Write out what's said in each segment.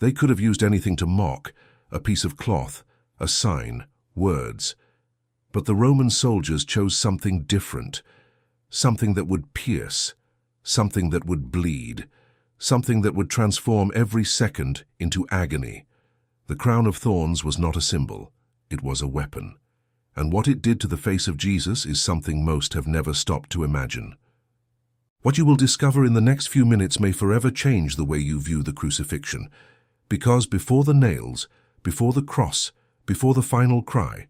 They could have used anything to mock, a piece of cloth, a sign, words. But the Roman soldiers chose something different, something that would pierce, something that would bleed, something that would transform every second into agony. The crown of thorns was not a symbol, it was a weapon. And what it did to the face of Jesus is something most have never stopped to imagine. What you will discover in the next few minutes may forever change the way you view the crucifixion, because before the nails, before the cross, before the final cry,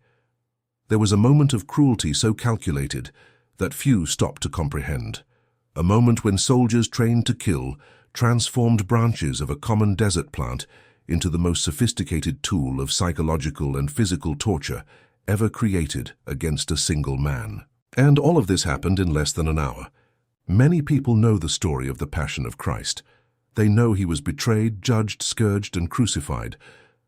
there was a moment of cruelty so calculated that few stopped to comprehend. A moment when soldiers trained to kill transformed branches of a common desert plant into the most sophisticated tool of psychological and physical torture ever created against a single man. And all of this happened in less than an hour. Many people know the story of the Passion of Christ. They know he was betrayed, judged, scourged, and crucified.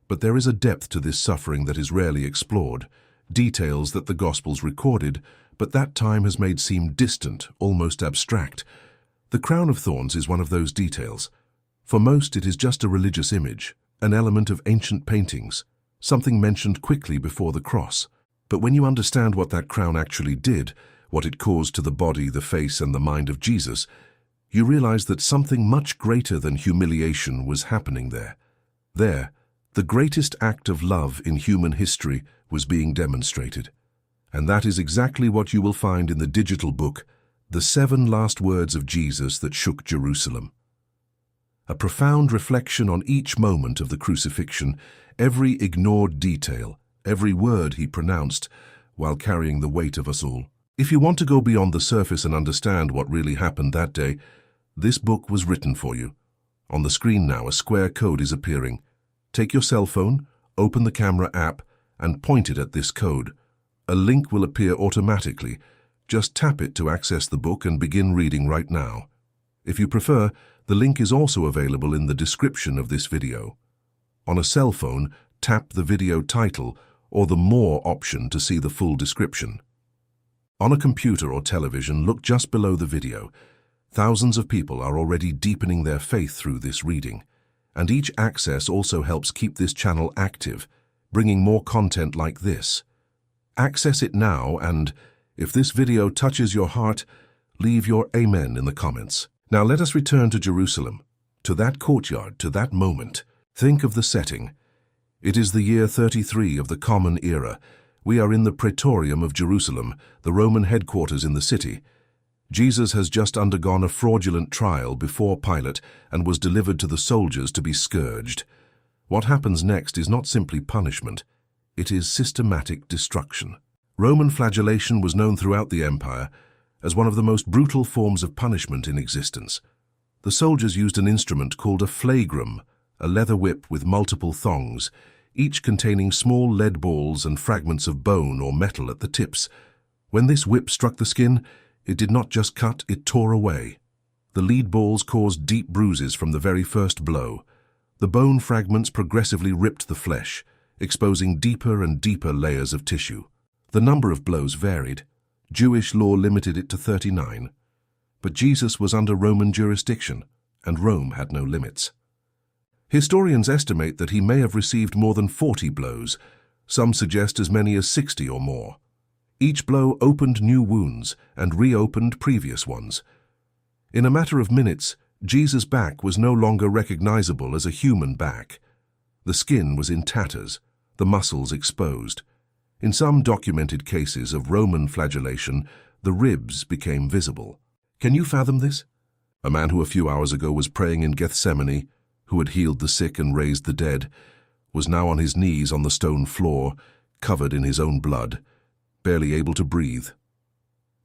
But there is a depth to this suffering that is rarely explored, details that the Gospels recorded, but that time has made seem distant, almost abstract. The crown of thorns is one of those details. For most, it is just a religious image, an element of ancient paintings, something mentioned quickly before the cross. But when you understand what that crown actually did, what it caused to the body, the face, and the mind of Jesus, you realize that something much greater than humiliation was happening there. There, the greatest act of love in human history was being demonstrated. And that is exactly what you will find in the digital book, The 7 Last Words of Jesus That Shook Jerusalem. A profound reflection on each moment of the crucifixion, every ignored detail, every word he pronounced while carrying the weight of us all. If you want to go beyond the surface and understand what really happened that day, this book was written for you. On the screen now, a square code is appearing. Take your cell phone, open the camera app, and point it at this code. A link will appear automatically. Just tap it to access the book and begin reading right now. If you prefer, the link is also available in the description of this video. On a cell phone, tap the video title or the More option to see the full description. On a computer or television, look just below the video. Thousands of people are already deepening their faith through this reading, and each access also helps keep this channel active, bringing more content like this. Access it now, and if this video touches your heart, leave your amen in the comments. Now let us return to Jerusalem, to that courtyard, to that moment. Think of the setting. It is the year 33 of the Common Era. We are in the Praetorium of Jerusalem, the Roman headquarters in the city. Jesus has just undergone a fraudulent trial before Pilate and was delivered to the soldiers to be scourged. What happens next is not simply punishment. It is systematic destruction. Roman flagellation was known throughout the empire as one of the most brutal forms of punishment in existence. The soldiers used an instrument called a flagrum, a leather whip with multiple thongs, each containing small lead balls and fragments of bone or metal at the tips. When this whip struck the skin, it did not just cut, it tore away. The lead balls caused deep bruises from the very first blow. The bone fragments progressively ripped the flesh, exposing deeper and deeper layers of tissue. The number of blows varied. Jewish law limited it to 39. But Jesus was under Roman jurisdiction, and Rome had no limits. Historians estimate that he may have received more than 40 blows. Some suggest as many as 60 or more. Each blow opened new wounds and reopened previous ones. In a matter of minutes, Jesus' back was no longer recognizable as a human back. The skin was in tatters, the muscles exposed. In some documented cases of Roman flagellation, the ribs became visible. Can you fathom this? A man who a few hours ago was praying in Gethsemane, who had healed the sick and raised the dead, was now on his knees on the stone floor, covered in his own blood, barely able to breathe.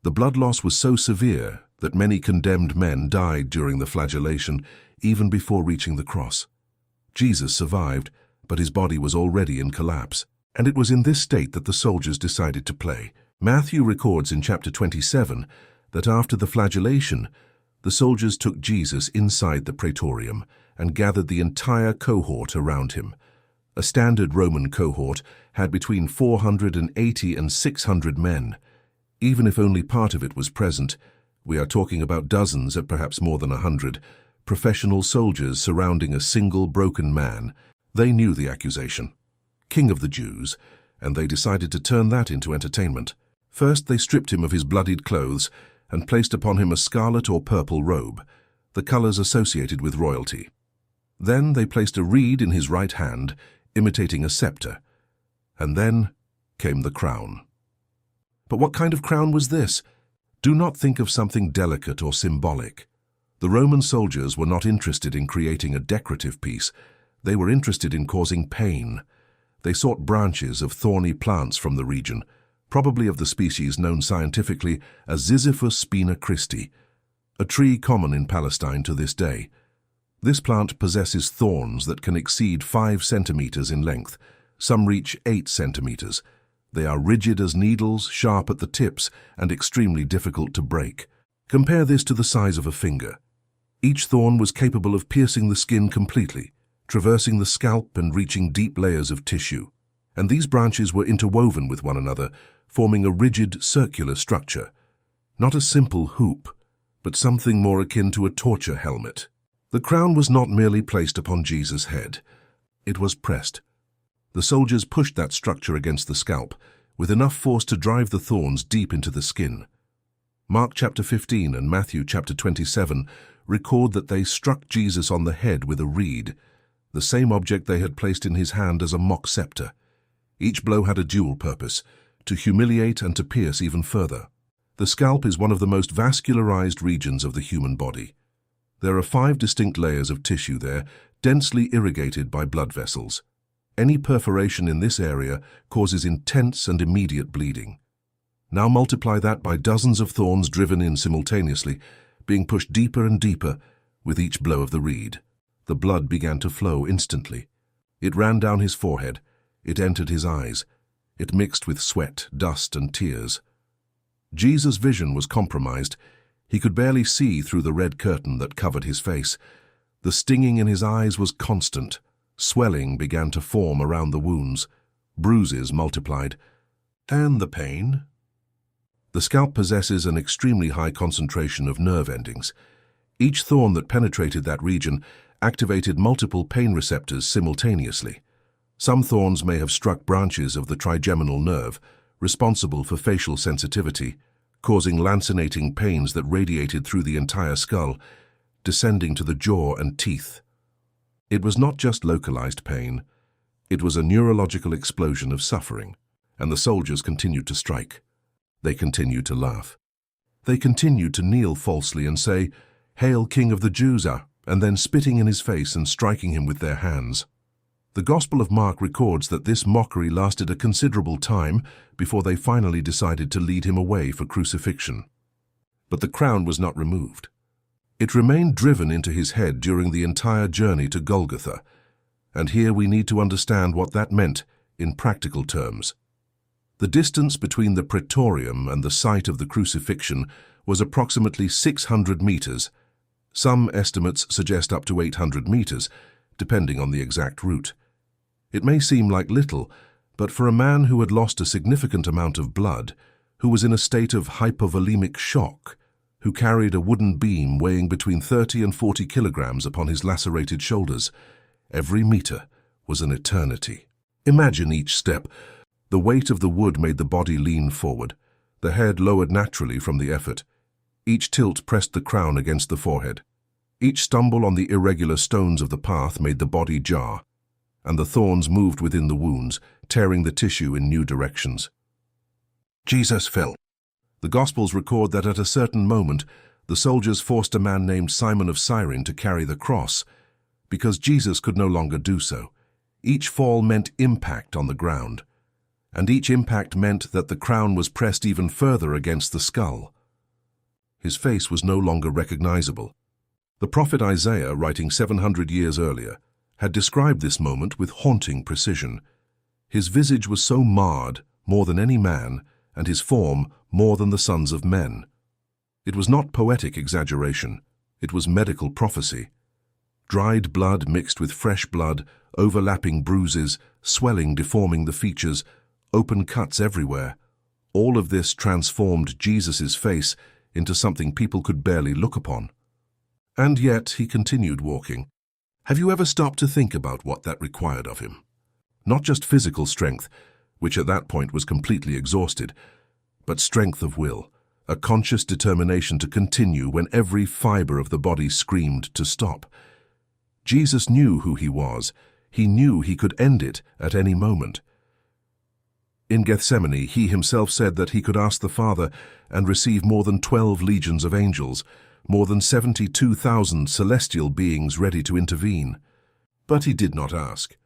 The blood loss was so severe that many condemned men died during the flagellation, even before reaching the cross. Jesus survived, but his body was already in collapse. And it was in this state that the soldiers decided to play. Matthew records in chapter 27 that after the flagellation, the soldiers took Jesus inside the Praetorium and gathered the entire cohort around him. A standard Roman cohort had between 480 and 600 men. Even if only part of it was present, we are talking about dozens at perhaps more than 100, professional soldiers surrounding a single broken man. They knew the accusation. King of the Jews, and they decided to turn that into entertainment. First, they stripped him of his bloodied clothes and placed upon him a scarlet or purple robe, the colors associated with royalty. Then they placed a reed in his right hand, imitating a scepter. And then came the crown. But what kind of crown was this? Do not think of something delicate or symbolic. The Roman soldiers were not interested in creating a decorative piece. They were interested in causing pain. They sought branches of thorny plants from the region, probably of the species known scientifically as Ziziphus spina Christi, a tree common in Palestine to this day. This plant possesses thorns that can exceed 5 centimeters in length. Some reach 8 centimeters. They are rigid as needles, sharp at the tips, and extremely difficult to break. Compare this to the size of a finger. Each thorn was capable of piercing the skin completely, traversing the scalp and reaching deep layers of tissue. And these branches were interwoven with one another, forming a rigid, circular structure. Not a simple hoop, but something more akin to a torture helmet. The crown was not merely placed upon Jesus' head. It was pressed. The soldiers pushed that structure against the scalp, with enough force to drive the thorns deep into the skin. Mark chapter 15 and Matthew chapter 27 record that they struck Jesus on the head with a reed, the same object they had placed in his hand as a mock scepter. Each blow had a dual purpose, to humiliate and to pierce even further. The scalp is one of the most vascularized regions of the human body. There are 5 distinct layers of tissue there, densely irrigated by blood vessels. Any perforation in this area causes intense and immediate bleeding. Now multiply that by dozens of thorns driven in simultaneously, being pushed deeper and deeper with each blow of the reed. The blood began to flow instantly. It ran down his forehead. It entered his eyes. It mixed with sweat, dust, and tears. Jesus' vision was compromised. He could barely see through the red curtain that covered his face. The stinging in his eyes was constant. Swelling began to form around the wounds. Bruises multiplied. And the pain? The scalp possesses an extremely high concentration of nerve endings. Each thorn that penetrated that region activated multiple pain receptors simultaneously. Some thorns may have struck branches of the trigeminal nerve, responsible for facial sensitivity, causing lancinating pains that radiated through the entire skull, descending to the jaw and teeth. It was not just localized pain. It was a neurological explosion of suffering, and the soldiers continued to strike. They continued to laugh. They continued to kneel falsely and say, "Hail, King of the Jews," and then spitting in his face and striking him with their hands. The Gospel of Mark records that this mockery lasted a considerable time before they finally decided to lead him away for crucifixion. But the crown was not removed. It remained driven into his head during the entire journey to Golgotha, and here we need to understand what that meant in practical terms. The distance between the praetorium and the site of the crucifixion was approximately 600 meters. Some estimates suggest up to 800 meters, depending on the exact route. It may seem like little, but for a man who had lost a significant amount of blood, who was in a state of hypovolemic shock, who carried a wooden beam weighing between 30 and 40 kilograms upon his lacerated shoulders, every meter was an eternity. Imagine each step. The weight of the wood made the body lean forward. The head lowered naturally from the effort. Each tilt pressed the crown against the forehead. Each stumble on the irregular stones of the path made the body jar, and the thorns moved within the wounds, tearing the tissue in new directions. Jesus fell. The Gospels record that at a certain moment, the soldiers forced a man named Simon of Cyrene to carry the cross, because Jesus could no longer do so. Each fall meant impact on the ground, and each impact meant that the crown was pressed even further against the skull. His face was no longer recognizable. The prophet Isaiah, writing 700 years earlier, had described this moment with haunting precision. His visage was so marred, more than any man, and his form more than the sons of men. It was not poetic exaggeration, it was medical prophecy. Dried blood mixed with fresh blood, overlapping bruises, swelling deforming the features, open cuts everywhere. All of this transformed Jesus' face into something people could barely look upon. And yet he continued walking. Have you ever stopped to think about what that required of him? Not just physical strength, which at that point was completely exhausted, but strength of will, a conscious determination to continue when every fiber of the body screamed to stop. Jesus knew who he was. He knew he could end it at any moment. In Gethsemane, he himself said that he could ask the Father and receive more than 12 legions of angels, more than 72,000 celestial beings ready to intervene. But he did not ask.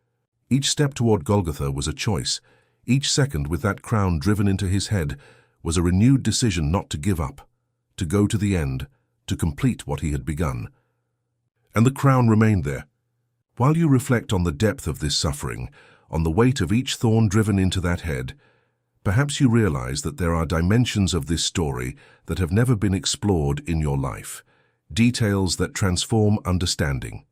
Each step toward Golgotha was a choice. Each second with that crown driven into his head was a renewed decision not to give up, to go to the end, to complete what he had begun. And the crown remained there. While you reflect on the depth of this suffering, on the weight of each thorn driven into that head, perhaps you realize that there are dimensions of this story that have never been explored in your life, details that transform understanding.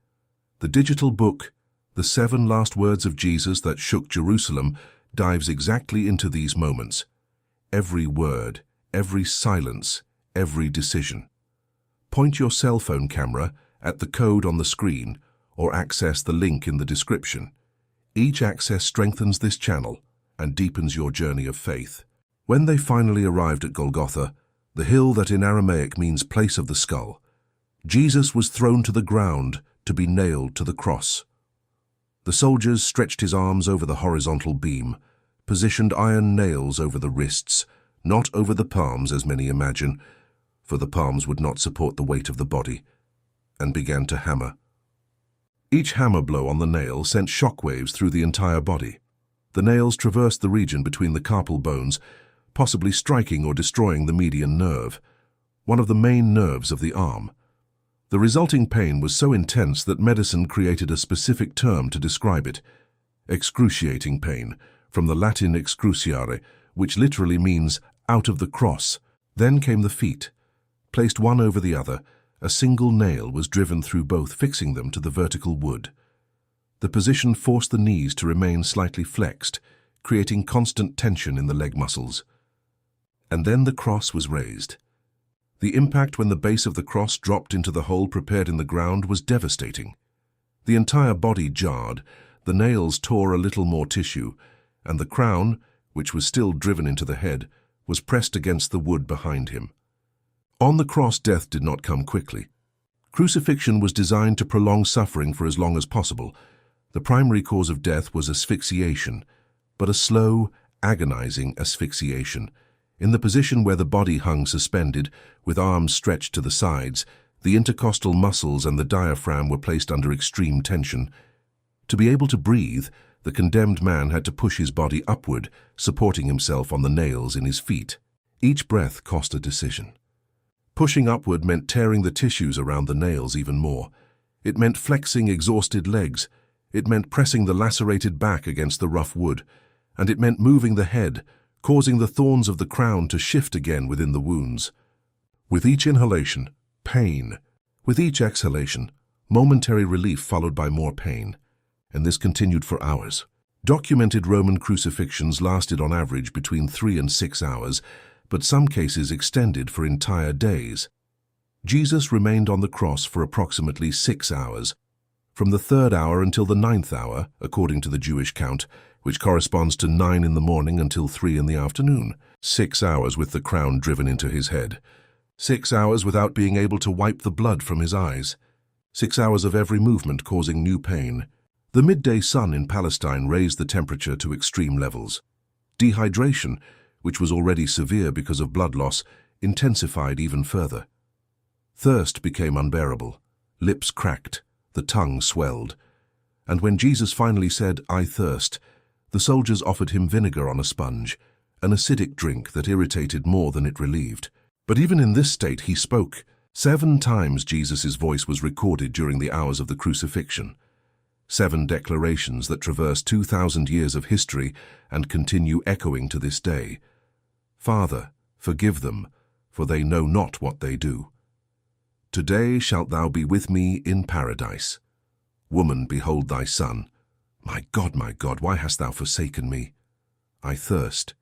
The digital book, The 7 Last Words of Jesus That Shook Jerusalem, dives exactly into these moments. Every word, every silence, every decision. Point your cell phone camera at the code on the screen or access the link in the description. Each access strengthens this channel and deepens your journey of faith. When they finally arrived at Golgotha, the hill that in Aramaic means place of the skull, Jesus was thrown to the ground to be nailed to the cross. The soldiers stretched his arms over the horizontal beam, positioned iron nails over the wrists, not over the palms as many imagine, for the palms would not support the weight of the body, and began to hammer. Each hammer blow on the nail sent shockwaves through the entire body. The nails traversed the region between the carpal bones, possibly striking or destroying the median nerve, one of the main nerves of the arm. The resulting pain was so intense that medicine created a specific term to describe it: excruciating pain, from the Latin excruciare, which literally means out of the cross. Then came the feet. Placed one over the other, a single nail was driven through both, fixing them to the vertical wood. The position forced the knees to remain slightly flexed, creating constant tension in the leg muscles. And then the cross was raised. The impact when the base of the cross dropped into the hole prepared in the ground was devastating. The entire body jarred, the nails tore a little more tissue, and the crown, which was still driven into the head, was pressed against the wood behind him. On the cross, death did not come quickly. Crucifixion was designed to prolong suffering for as long as possible. The primary cause of death was asphyxiation, but a slow, agonizing asphyxiation. In the position where the body hung suspended, with arms stretched to the sides, the intercostal muscles and the diaphragm were placed under extreme tension. To be able to breathe, the condemned man had to push his body upward, supporting himself on the nails in his feet. Each breath cost a decision. Pushing upward meant tearing the tissues around the nails even more. It meant flexing exhausted legs. It meant pressing the lacerated back against the rough wood. And it meant moving the head, causing the thorns of the crown to shift again within the wounds. With each inhalation, pain. With each exhalation, momentary relief followed by more pain. And this continued for hours. Documented Roman crucifixions lasted on average between 3 and 6 hours, but some cases extended for entire days. Jesus remained on the cross for approximately 6 hours, from the 3rd hour until the 9th hour, according to the Jewish count, which corresponds to 9 in the morning until 3 in the afternoon. 6 hours with the crown driven into his head. 6 hours without being able to wipe the blood from his eyes. 6 hours of every movement causing new pain. The midday sun in Palestine raised the temperature to extreme levels. Dehydration, which was already severe because of blood loss, intensified even further. Thirst became unbearable. Lips cracked. The tongue swelled. And when Jesus finally said, "I thirst," the soldiers offered him vinegar on a sponge, an acidic drink that irritated more than it relieved. But even in this state he spoke. 7 times Jesus' voice was recorded during the hours of the crucifixion. 7 declarations that traverse 2,000 years of history and continue echoing to this day. Father, forgive them, for they know not what they do. Today shalt thou be with me in paradise. Woman, behold thy son. My God, why hast thou forsaken me? I thirst.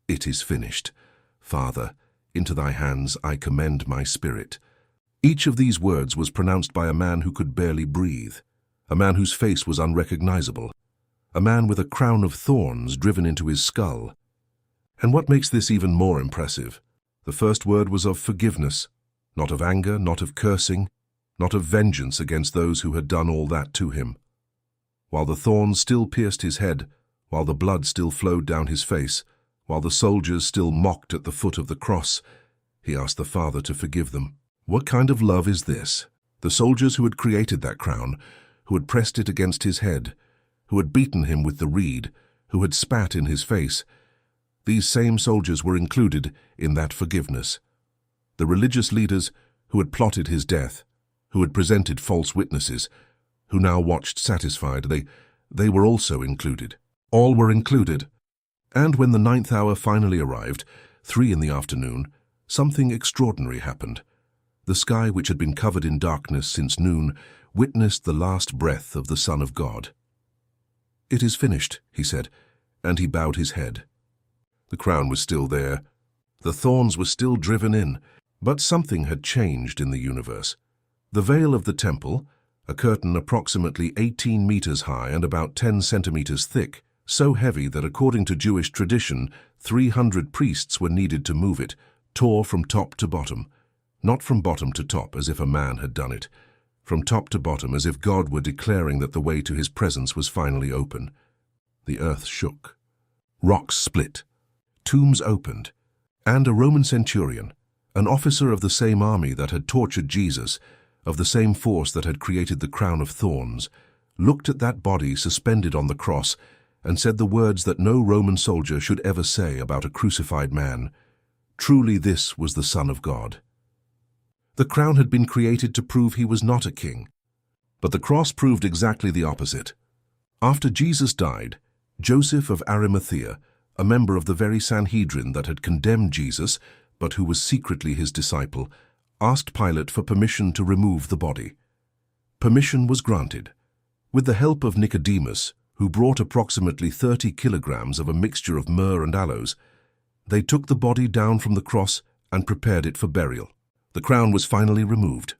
It is finished. Father, into thy hands I commend my spirit. Each of these words was pronounced by a man who could barely breathe, a man whose face was unrecognizable, a man with a crown of thorns driven into his skull. And what makes this even more impressive? The first word was of forgiveness, not of anger, not of cursing, not of vengeance against those who had done all that to him. While the thorns still pierced his head, while the blood still flowed down his face, while the soldiers still mocked at the foot of the cross, he asked the Father to forgive them. What kind of love is this? The soldiers who had created that crown, who had pressed it against his head, who had beaten him with the reed, who had spat in his face, these same soldiers were included in that forgiveness. The religious leaders who had plotted his death, who had presented false witnesses, who now watched satisfied, they were also included. All were included. And when the 9th hour finally arrived, 3 in the afternoon, something extraordinary happened. The sky, which had been covered in darkness since noon, witnessed the last breath of the Son of God. "It is finished," he said, and he bowed his head. The crown was still there. The thorns were still driven in, but something had changed in the universe. The veil of the temple, a curtain approximately 18 meters high and about 10 centimeters thick, so heavy that according to Jewish tradition, 300 priests were needed to move it, tore from top to bottom. Not from bottom to top as if a man had done it, from top to bottom as if God were declaring that the way to his presence was finally open. The earth shook. Rocks split. Tombs opened. And a Roman centurion, an officer of the same army that had tortured Jesus, of the same force that had created the crown of thorns, looked at that body suspended on the cross and said the words that no Roman soldier should ever say about a crucified man. Truly this was the Son of God. The crown had been created to prove he was not a king, but the cross proved exactly the opposite. After Jesus died, Joseph of Arimathea, a member of the very Sanhedrin that had condemned Jesus, but who was secretly his disciple, asked Pilate for permission to remove the body. Permission was granted. With the help of Nicodemus, who brought approximately 30 kilograms of a mixture of myrrh and aloes, they took the body down from the cross and prepared it for burial. The crown was finally removed.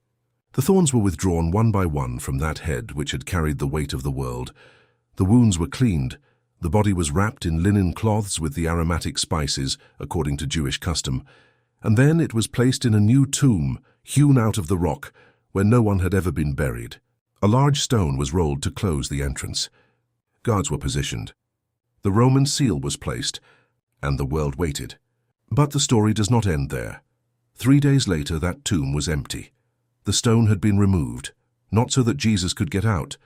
The thorns were withdrawn one by one from that head which had carried the weight of the world. The wounds were cleaned. The body was wrapped in linen cloths with the aromatic spices, according to Jewish custom, and then it was placed in a new tomb, hewn out of the rock, where no one had ever been buried. A large stone was rolled to close the entrance. Guards were positioned. The Roman seal was placed, and the world waited. But the story does not end there. 3 days later, that tomb was empty. The stone had been removed, not so that Jesus could get out,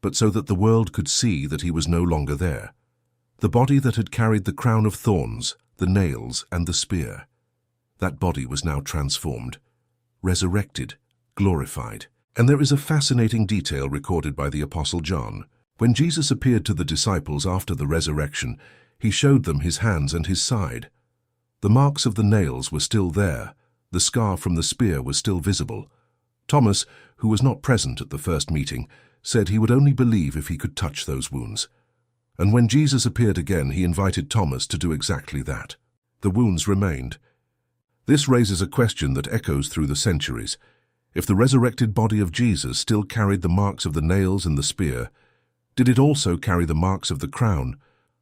but so that the world could see that he was no longer there. The body that had carried the crown of thorns, the nails, and the spear. That body was now transformed, resurrected, glorified. And there is a fascinating detail recorded by the Apostle John. When Jesus appeared to the disciples after the resurrection, he showed them his hands and his side. The marks of the nails were still there. The scar from the spear was still visible. Thomas, who was not present at the first meeting, said he would only believe if he could touch those wounds. And when Jesus appeared again, he invited Thomas to do exactly that. The wounds remained. This raises a question that echoes through the centuries. If the resurrected body of Jesus still carried the marks of the nails and the spear, did it also carry the marks of the crown?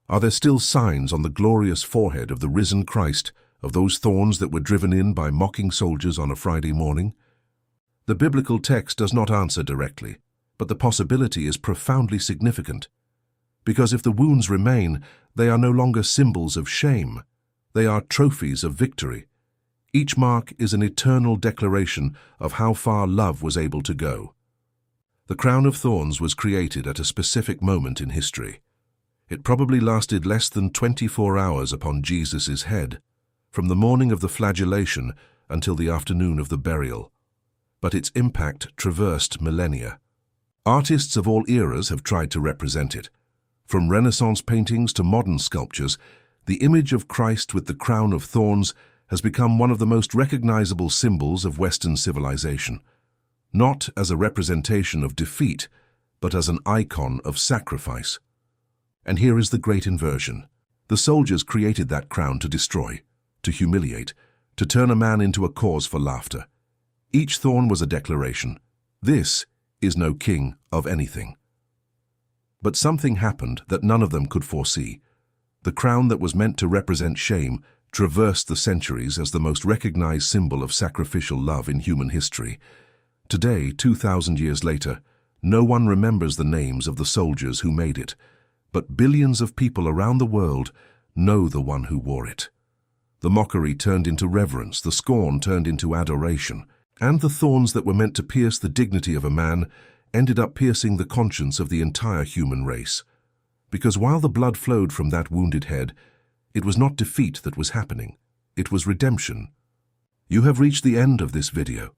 Are there still signs on the glorious forehead of the risen Christ, of those thorns that were driven in by mocking soldiers on a Friday morning? The biblical text does not answer directly, but the possibility is profoundly significant. Because if the wounds remain, they are no longer symbols of shame. They are trophies of victory. Each mark is an eternal declaration of how far love was able to go. The crown of thorns was created at a specific moment in history. It probably lasted less than 24 hours upon Jesus' head, from the morning of the flagellation until the afternoon of the burial. But its impact traversed millennia. Artists of all eras have tried to represent it. From Renaissance paintings to modern sculptures, the image of Christ with the crown of thorns has become one of the most recognizable symbols of Western civilization, not as a representation of defeat, but as an icon of sacrifice. And here is the great inversion. The soldiers created that crown to destroy, to humiliate, to turn a man into a cause for laughter. Each thorn was a declaration. This is no king of anything. But something happened that none of them could foresee. The crown that was meant to represent shame traversed the centuries as the most recognized symbol of sacrificial love in human history. Today, 2,000 years later, no one remembers the names of the soldiers who made it, but billions of people around the world know the one who wore it. The mockery turned into reverence, the scorn turned into adoration, and the thorns that were meant to pierce the dignity of a man ended up piercing the conscience of the entire human race. Because while the blood flowed from that wounded head, it was not defeat that was happening, it was redemption. You have reached the end of this video,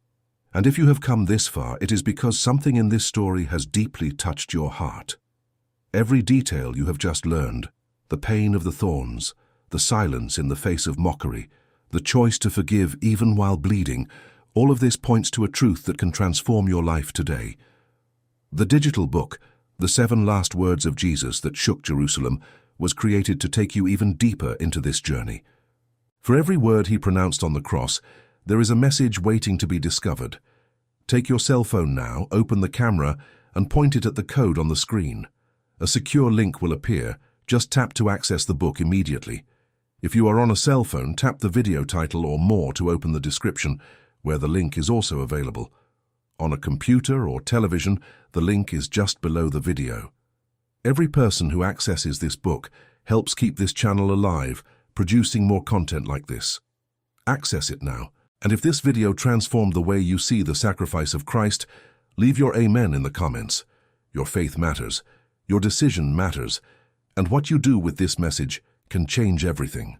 and if you have come this far, it is because something in this story has deeply touched your heart. Every detail you have just learned, the pain of the thorns, the silence in the face of mockery, the choice to forgive even while bleeding, all of this points to a truth that can transform your life today. The digital book, The 7 Last Words of Jesus That Shook Jerusalem, was created to take you even deeper into this journey. For every word he pronounced on the cross, there is a message waiting to be discovered. Take your cell phone now, open the camera, and point it at the code on the screen. A secure link will appear. Just tap to access the book immediately. If you are on a cell phone, tap the video title or more to open the description, where the link is also available. On a computer or television, the link is just below the video. Every person who accesses this book helps keep this channel alive, producing more content like this. Access it now, and if this video transformed the way you see the sacrifice of Christ, leave your amen in the comments. Your faith matters, your decision matters, and what you do with this message can change everything.